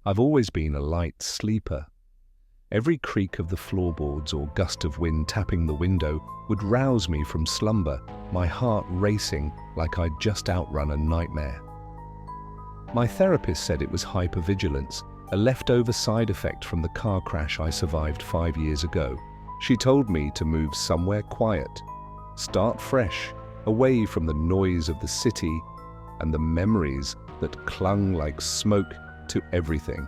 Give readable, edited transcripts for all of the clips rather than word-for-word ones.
I've always been a light sleeper. Every creak of the floorboards or gust of wind tapping the window would rouse me from slumber, my heart racing like I'd just outrun a nightmare. My therapist said it was hypervigilance, a leftover side effect from the car crash I survived 5 years ago. She told me to move somewhere quiet, start fresh, away from the noise of the city and the memories that clung like smoke to everything.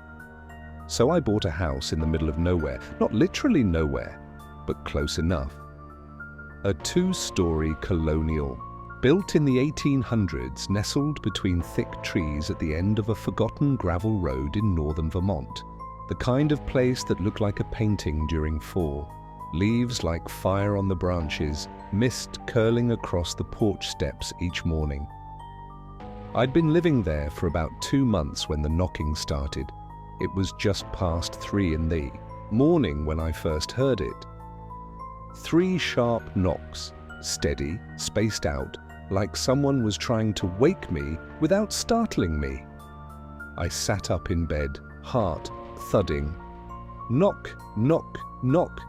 So I bought a house in the middle of nowhere, not literally nowhere, but close enough. A 2-story colonial, built in the 1800s, nestled between thick trees at the end of a forgotten gravel road in northern Vermont. The kind of place that looked like a painting during fall. Leaves like fire on the branches, mist curling across the porch steps each morning. I'd been living there for about 2 months when the knocking started. It was just past 3 in the morning when I first heard it. 3 sharp knocks, steady, spaced out, like someone was trying to wake me without startling me. I sat up in bed, heart thudding. Knock, knock, knock.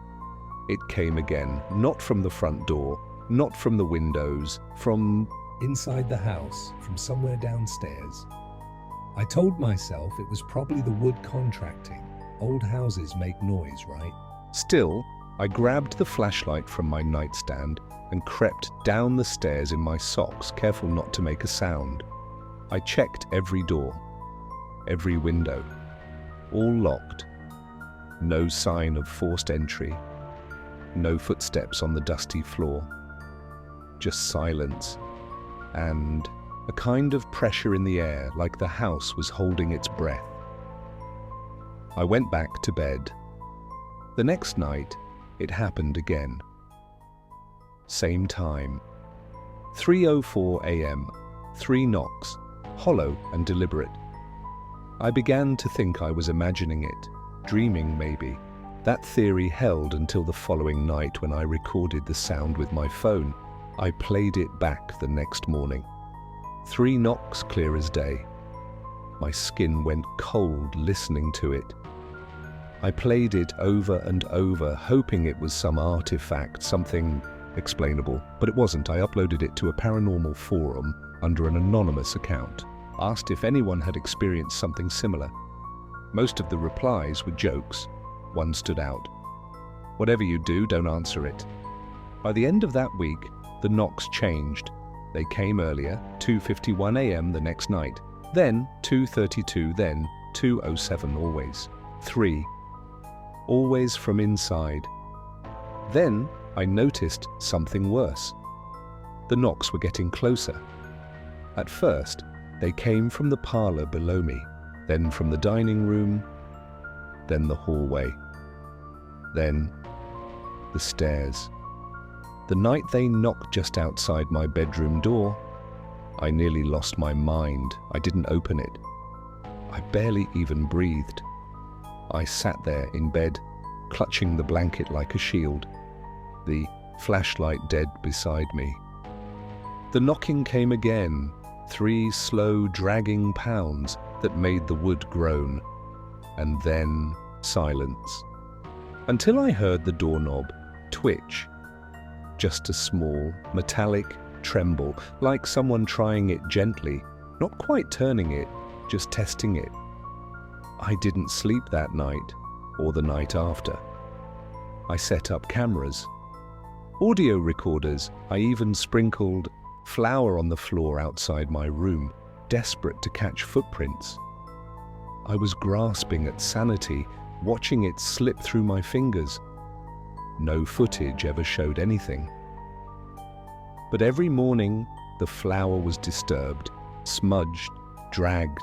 It came again, not from the front door, not from the windows, from inside the house, from somewhere downstairs. I told myself it was probably the wood contracting. Old houses make noise, right? Still, I grabbed the flashlight from my nightstand and crept down the stairs in my socks, careful not to make a sound. I checked every door, every window, all locked. No sign of forced entry. No footsteps on the dusty floor. Just silence and a kind of pressure in the air, like the house was holding its breath. I went back to bed. The next night, it happened again. Same time. 3:04 a.m. 3 knocks, hollow and deliberate. I began to think I was imagining it, dreaming maybe. That theory held until the following night when I recorded the sound with my phone. I played it back the next morning. 3 knocks clear as day. My skin went cold listening to it. I played it over and over, hoping it was some artifact, something explainable, but it wasn't. I uploaded it to a paranormal forum under an anonymous account. Asked if anyone had experienced something similar. Most of the replies were jokes. One stood out. Whatever you do, don't answer it. By the end of that week, the knocks changed. They came earlier, 2:51 a.m. the next night, then 2:32, then 2:07 always. 3. Always from inside. Then I noticed something worse. The knocks were getting closer. At first, they came from the parlor below me, then from the dining room, then the hallway, then the stairs. The night they knocked just outside my bedroom door, I nearly lost my mind. I didn't open it. I barely even breathed. I sat there in bed, clutching the blanket like a shield, the flashlight dead beside me. The knocking came again, 3 slow, dragging pounds that made the wood groan, and then silence. Until I heard the doorknob twitch. Just a small, metallic tremble, like someone trying it gently, not quite turning it, just testing it. I didn't sleep that night, or the night after. I set up cameras, audio recorders. I even sprinkled flour on the floor outside my room, desperate to catch footprints. I was grasping at sanity, watching it slip through my fingers. No footage ever showed anything. But every morning, the flour was disturbed, smudged, dragged,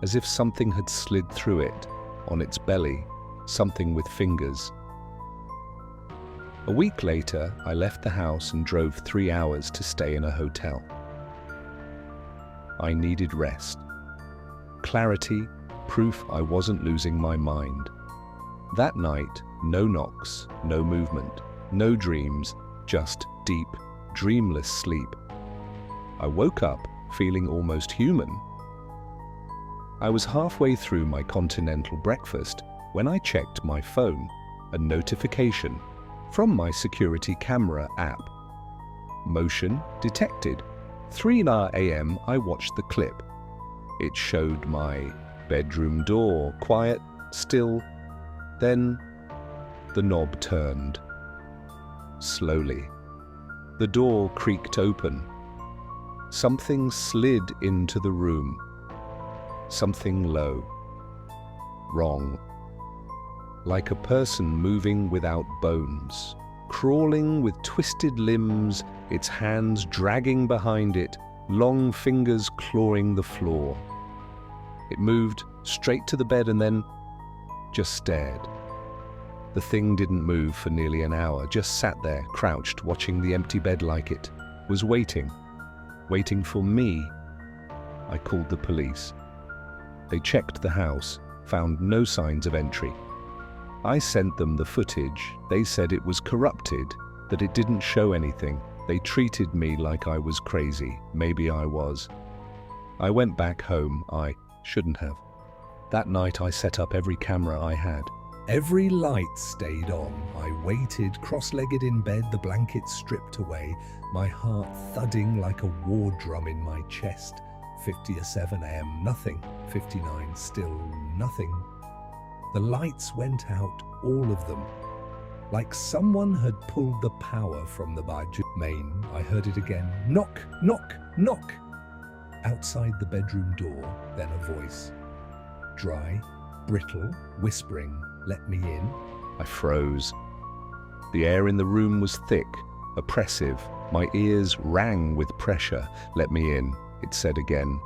as if something had slid through it, on its belly, something with fingers. A week later, I left the house and drove 3 hours to stay in a hotel. I needed rest. Clarity, proof I wasn't losing my mind. That night, no knocks, no movement, no dreams, just deep, dreamless sleep. I woke up feeling almost human. I was halfway through my continental breakfast when I checked my phone, a notification from my security camera app. Motion detected. 3 a.m. I watched the clip. It showed my bedroom door, quiet, still. Then the knob turned. Slowly. The door creaked open. Something slid into the room. Something low. Wrong. Like a person moving without bones, crawling with twisted limbs, its hands dragging behind it, long fingers clawing the floor. It moved straight to the bed and then just stared. The thing didn't move for nearly an hour, just sat there, crouched, watching the empty bed like it was waiting for me. I called the police. They checked the house, found no signs of entry. I sent them the footage. They said it was corrupted, that it didn't show anything. They treated me like I was crazy. Maybe I was. I went back home. I shouldn't have. That night I set up every camera I had. Every light stayed on. I waited, cross-legged in bed, the blankets stripped away, my heart thudding like a war drum in my chest. 57 a.m. Nothing. 59 still nothing. The lights went out, all of them. Like someone had pulled the power from the budget main. I heard it again. Knock, knock, knock. Outside the bedroom door, then a voice. Dry, brittle, whispering, "Let me in." I froze. The air in the room was thick, oppressive. My ears rang with pressure. "Let me in," it said again.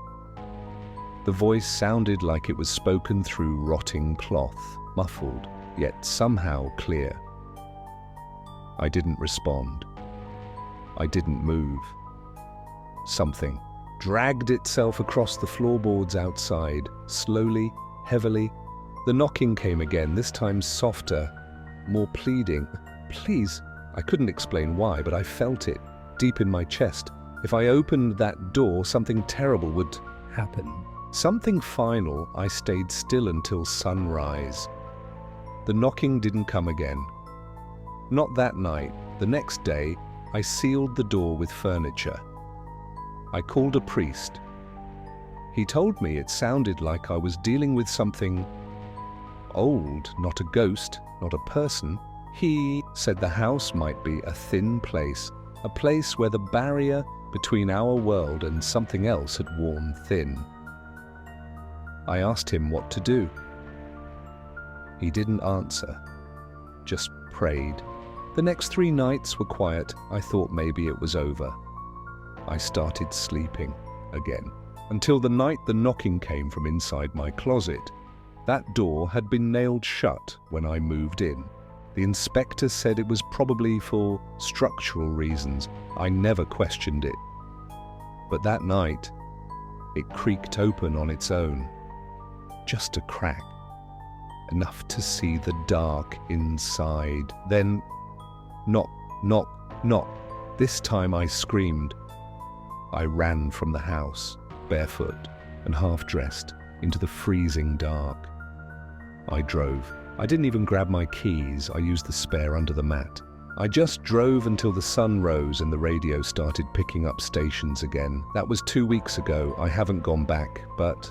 The voice sounded like it was spoken through rotting cloth, muffled, yet somehow clear. I didn't respond. I didn't move. Something dragged itself across the floorboards outside, slowly, heavily. The knocking came again, this time softer, more pleading. "Please." I couldn't explain why, but I felt it, deep in my chest. If I opened that door, something terrible would happen. Something final. I stayed still until sunrise. The knocking didn't come again. Not that night. The next day, I sealed the door with furniture. I called a priest. He told me it sounded like I was dealing with something old, not a ghost, not a person. He said the house might be a thin place, a place where the barrier between our world and something else had worn thin. I asked him what to do. He didn't answer, just prayed. The next 3 nights were quiet. I thought maybe it was over. I started sleeping again, until the night the knocking came from inside my closet. That door had been nailed shut when I moved in. The inspector said it was probably for structural reasons. I never questioned it. But that night, it creaked open on its own. Just a crack. Enough to see the dark inside. Then, knock, knock, knock. This time I screamed. I ran from the house, barefoot and half-dressed, into the freezing dark. I drove. I didn't even grab my keys. I used the spare under the mat. I just drove until the sun rose and the radio started picking up stations again. That was 2 weeks ago. I haven't gone back, but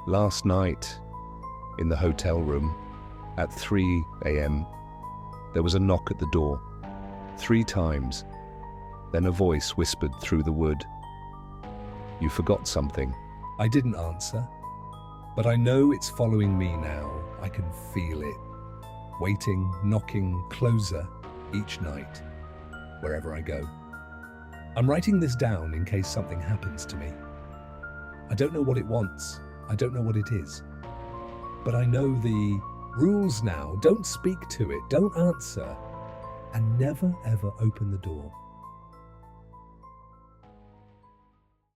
last night, in the hotel room, at 3 a.m., there was a knock at the door. 3 times. Then a voice whispered through the wood. "You forgot something." I didn't answer, but I know it's following me now. I can feel it. Waiting, knocking, closer, each night, wherever I go. I'm writing this down in case something happens to me. I don't know what it wants. I don't know what it is. But I know the rules now. Don't speak to it. Don't answer. And never, ever open the door.